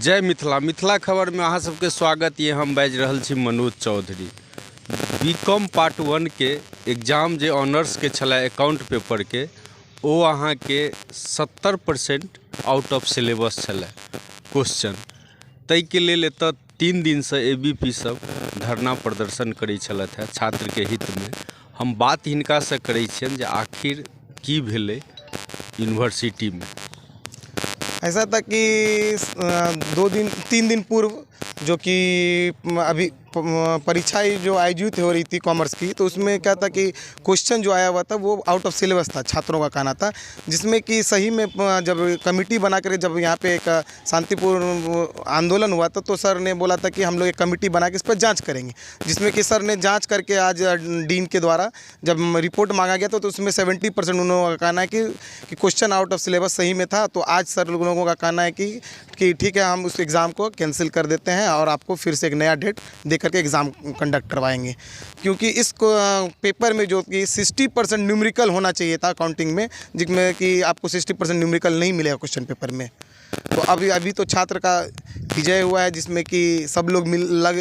जय मिथिला मिथिला खबर में अहाँ सबके स्वागत ये। हम बाजि रहल छी मनोज चौधरी। बीकॉम पार्ट 1 के एग्जाम जे ऑनर्स के छलै अकाउंट पेपर के ओ अहाँ के 70% आउट ऑफ सिलेबस छलै क्वेश्चन। तै के लेल एतऽ 3 दिन से एबीपी सब धरना प्रदर्शन करै छलथि है छात्र के हित में। हम बात हिनका से करै छियनि जे आखिर की भेलै यूनिवर्सिटी में। ऐसा था कि 3 दिन पूर्व जो कि अभी परीक्षाएं जो आयोजित हो रही थी कॉमर्स की, तो उसमें क्या था कि क्वेश्चन जो आया हुआ था वो आउट ऑफ सिलेबस था, छात्रों का कहना था। जिसमें कि सही में जब कमेटी बना कर जब यहाँ पे एक शांतिपूर्ण आंदोलन हुआ था तो सर ने बोला था कि हम लोग एक कमेटी बना के इस पर जांच करेंगे। जिसमें कि सर ने जांच करके आज डीन के द्वारा जब रिपोर्ट मांगा गया तो उसमें 70% उन लोगों का कहना है कि क्वेश्चन आउट ऑफ सिलेबस सही में था। तो आज सर लोगों का कहना है कि ठीक है, हम उस एग्ज़ाम को कैंसिल कर देते हैं और आपको फिर से एक नया डेट दे करके एग्ज़ाम कंडक्ट करवाएंगे। क्योंकि इस पेपर में जो कि 60% न्यूमेरिकल होना चाहिए था काउंटिंग में, जिसमें कि आपको 60% न्यूमेरिकल नहीं मिलेगा क्वेश्चन पेपर में। तो अभी तो छात्र का विजय हुआ है, जिसमें कि सब लोग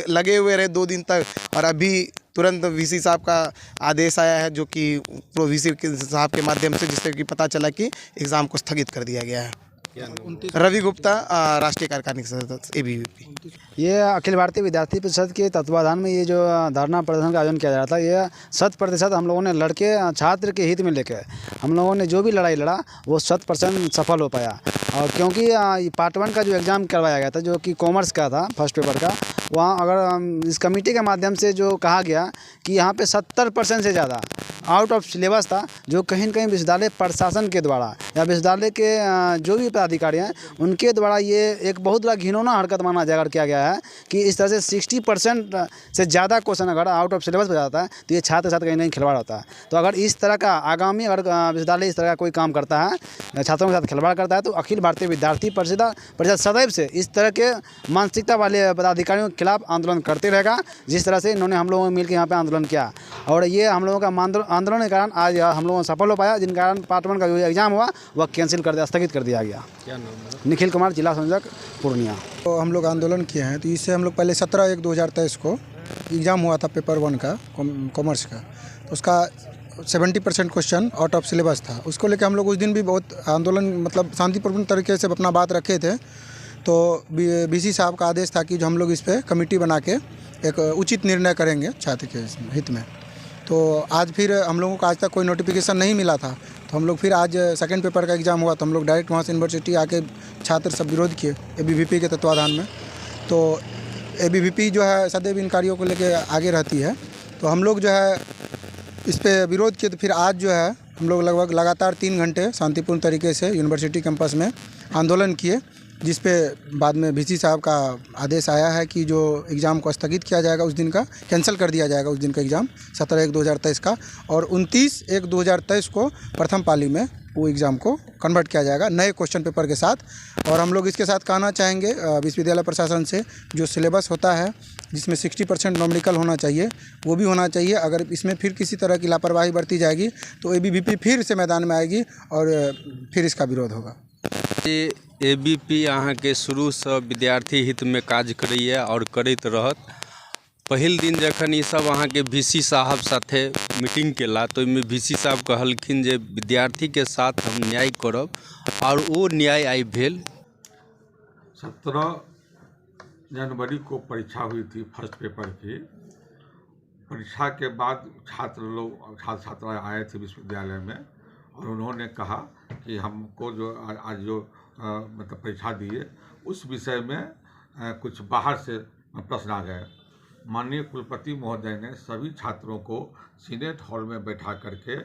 लगे हुए रहे 2 दिन तक, और अभी तुरंत वीसी साहब का आदेश आया है जो कि वीसी साहब के माध्यम से, जिससे कि पता चला कि एग्ज़ाम को स्थगित कर दिया गया है। रवि गुप्ता, राष्ट्रीय कार्यकारिणी सदस्य एबीवीपी। ये अखिल भारतीय विद्यार्थी परिषद के तत्वाधान में ये जो धरना प्रदर्शन का आयोजन किया जा रहा था, ये 100% हम लोगों ने लड़के छात्र के हित में लेके हम लोगों ने जो भी लड़ाई लड़ा वो 100% सफल हो पाया। और क्योंकि पार्ट 1 का जो एग्ज़ाम करवाया गया था जो कि कॉमर्स का था, फर्स्ट पेपर का, वहाँ अगर इस कमेटी के माध्यम से जो कहा गया कि यहाँ पे 70% से ज़्यादा आउट ऑफ सिलेबस था, जो कहीं न कहीं विश्वविद्यालय प्रशासन के द्वारा या विश्वविद्यालय के जो भी पदाधिकारी हैं उनके द्वारा ये एक बहुत बड़ा घिनौना हरकत माना जाकर किया गया है कि इस तरह से 60% से ज़्यादा क्वेश्चन अगर आउट ऑफ सिलेबस हो जाता है तो ये छात्र के साथ कहीं ना कहीं खिलवाड़ होता है। तो अगर इस तरह का आगामी अगर विश्वविद्यालय इस तरह का कोई काम करता है, छात्रों के साथ खिलवाड़ करता है, तो अखिल भारतीय विद्यार्थी परिषद सदैव से इस तरह के मानसिकता वाले पदाधिकारियों के खिलाफ आंदोलन करते रहेगा। जिस तरह से इन्होंने हम लोगों ने मिलकर यहाँ पर आंदोलन किया और ये हम लोगों का आंदोलन के कारण आज हम लोगों को सफल हो पाया, जिन कारण पार्ट 1 का जो एग्ज़ाम हुआ वह कैंसिल कर दिया, स्थगित कर दिया गया। क्या नाम है? निखिल कुमार, जिला संयोजक, पूर्णिया। तो हम लोग आंदोलन किए हैं। तो इससे हम लोग पहले 17/1/2023 को एग्ज़ाम हुआ था पेपर 1 का कॉमर्स का, तो उसका 70% क्वेश्चन आउट ऑफ सिलेबस था। उसको लेकर हम लोग उस दिन भी बहुत आंदोलन मतलब शांतिपूर्ण तरीके से अपना बात रखे थे। तो बीसी साहब का आदेश था कि जो हम लोग इस पर कमेटी बना के एक उचित निर्णय करेंगे छात्र के हित में। तो आज फिर हम लोगों को आज तक कोई नोटिफिकेशन नहीं मिला था, तो हम लोग फिर आज सेकंड पेपर का एग्ज़ाम हुआ तो हम लोग डायरेक्ट वहाँ से यूनिवर्सिटी आके छात्र सब विरोध किए एबीवीपी के तत्वाधान में। तो एबीवीपी जो है सदैव इन कार्यों को लेके आगे रहती है। तो हम लोग जो है इस पर विरोध किए। तो फिर आज जो है हम लोग लगभग लगातार 3 घंटे शांतिपूर्ण तरीके से यूनिवर्सिटी कैंपस में आंदोलन किए, जिस पे बाद में वीसी साहब का आदेश आया है कि जो एग्ज़ाम को स्थगित किया जाएगा, उस दिन का कैंसिल कर दिया जाएगा, उस दिन का एग्ज़ाम 17/1/2023 का, और 29/1/2023 को प्रथम पाली में वो एग्ज़ाम को कन्वर्ट किया जाएगा नए क्वेश्चन पेपर के साथ। और हम लोग इसके साथ कहना चाहेंगे विश्वविद्यालय प्रशासन से, जो सिलेबस होता है जिसमें 60% न्यूमेरिकल होना चाहिए वो भी होना चाहिए। अगर इसमें फिर किसी तरह की लापरवाही बरती जाएगी तो एबीवीपी फिर से मैदान में आएगी और फिर इसका विरोध होगा। एबीपी अहाँ के शुरू से विद्यार्थी हित में काज करैए और करैत रहत। पहिल दिन जखन ई सब अहाँ के वीसी साहब साथे मीटिंग केला तो ओहिमे वीसी साहब कहलखिन जे विद्यार्थी के साथ हम न्याय करब, और वो न्याय आई भेल। 17 जनवरी को परीक्षा हुई थी फर्स्ट पेपर की। परीक्षा के बाद छात्र छात्राएँ आए थे विश्वविद्यालय में और उन्होंने कहा कि हमको जो आज जो मतलब परीक्षा दिए उस विषय में कुछ बाहर से प्रश्न आ गए। माननीय कुलपति महोदय ने सभी छात्रों को सीनेट हॉल में बैठा करके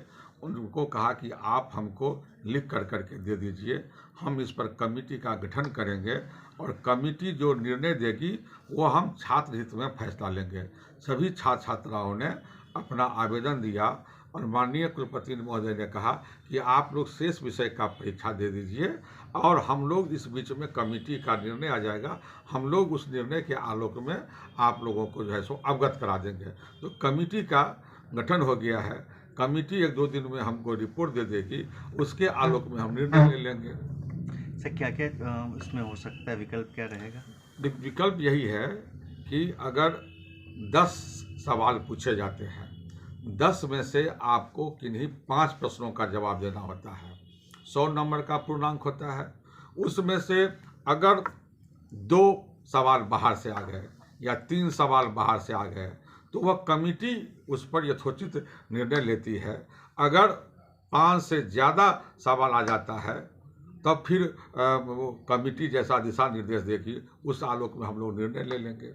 उनको कहा कि आप हमको लिख करके दे दीजिए, हम इस पर कमेटी का गठन करेंगे और कमेटी जो निर्णय देगी वो हम छात्र हित में फैसला लेंगे। सभी छात्र छात्राओं ने अपना आवेदन दिया और माननीय कुलपति महोदय ने कहा कि आप लोग शेष विषय का परीक्षा दे दीजिए और हम लोग इस बीच में कमेटी का निर्णय आ जाएगा, हम लोग उस निर्णय के आलोक में आप लोगों को जो है सो अवगत करा देंगे। तो कमेटी का गठन हो गया है। कमेटी 1-2 दिन में हमको रिपोर्ट दे देगी, उसके आलोक में हम निर्णय ले लेंगे। सर क्या क्या इसमें हो सकता है, विकल्प क्या रहेगा? विकल्प यही है कि अगर 10 सवाल पूछे जाते हैं, 10 में से आपको किन्हीं 5 प्रश्नों का जवाब देना होता है। 100 नंबर का पूर्णांक होता है। उसमें से अगर 2 सवाल बाहर से आ गए या 3 सवाल बाहर से आ गए तो वह कमेटी उस पर यथोचित निर्णय लेती है। अगर 5 से ज़्यादा सवाल आ जाता है तब फिर वो कमेटी जैसा दिशा निर्देश देगी, उस आलोक में हम लोग निर्णय ले लेंगे।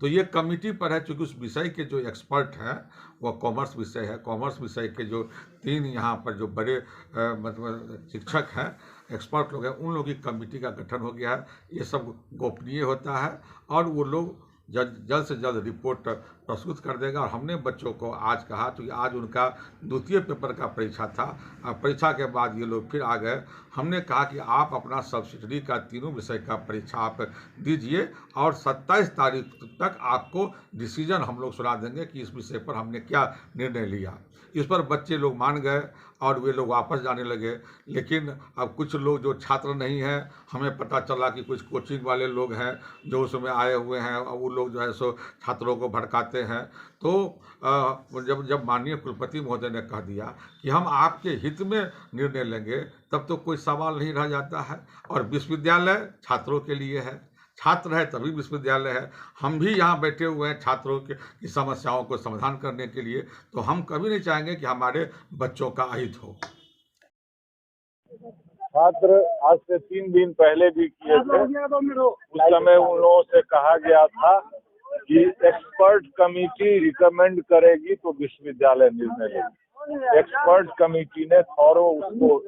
तो ये कमेटी पर है, चूँकि उस विषय के जो एक्सपर्ट हैं वह कॉमर्स विषय है। कॉमर्स विषय के जो 3 यहाँ पर जो बड़े मतलब शिक्षक हैं, एक्सपर्ट लोग हैं, उन लोगों की कमेटी का गठन हो गया है। ये सब गोपनीय होता है और वो लोग जल्द से जल्द रिपोर्ट प्रस्तुत कर देगा। और हमने बच्चों को आज कहा, तो आज उनका द्वितीय पेपर का परीक्षा था। परीक्षा के बाद ये लोग फिर आ गए। हमने कहा कि आप अपना सब्सिडरी का तीनों विषय का परीक्षा आप दीजिए और 27 तारीख तक आपको डिसीजन हम लोग सुना देंगे कि इस विषय पर हमने क्या निर्णय लिया। इस पर बच्चे लोग मान गए और वे लोग वापस जाने लगे। लेकिन अब कुछ लोग जो छात्र नहीं हैं, हमें पता चला कि कुछ कोचिंग वाले लोग हैं जो उसमें आए हुए हैं और वो लोग जो है सो छात्रों को भड़काते हैं। तो जब माननीय कुलपति महोदय ने कह दिया कि हम आपके हित में निर्णय लेंगे, तब तो कोई सवाल नहीं रह जाता है। और विश्वविद्यालय छात्रों के लिए है, छात्र है तभी विश्वविद्यालय है। हम भी यहाँ बैठे हुए हैं छात्रों की समस्याओं को समाधान करने के लिए। तो हम कभी नहीं चाहेंगे कि हमारे बच्चों का अहित हो। छात्र आज से 3 दिन पहले भी किए थे। उस समय उन लोगों से कहा गया था कि एक्सपर्ट कमेटी रिकमेंड करेगी तो विश्वविद्यालय निर्णय लेगी। एक्सपर्ट कमेटी ने थॉरो उसको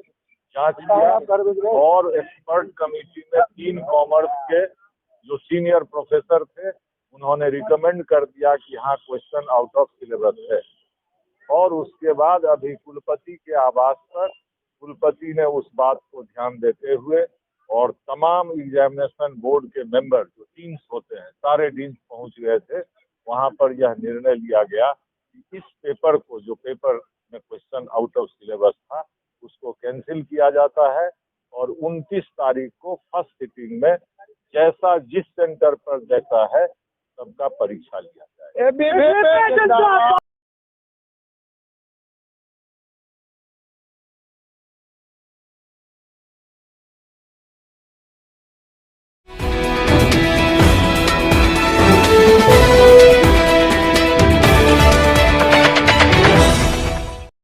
जांच किया और एक्सपर्ट कमेटी में 3 कॉमर्स के जो सीनियर प्रोफेसर थे, उन्होंने रिकमेंड कर दिया कि हाँ क्वेश्चन आउट ऑफ सिलेबस है। और उसके बाद अभी कुलपति के आवास पर कुलपति ने उस बात को ध्यान देते हुए और तमाम एग्जामिनेशन बोर्ड के मेंबर जो डीन्स होते हैं, सारे डीन्स पहुंच गए थे वहां पर। यह निर्णय लिया गया कि इस पेपर को, जो पेपर में क्वेश्चन आउट ऑफ सिलेबस था, उसको कैंसिल किया जाता है और 29 तारीख को फर्स्ट सिटिंग में जैसा जिस सेंटर पर जैसा है सबका परीक्षा लिया जाए।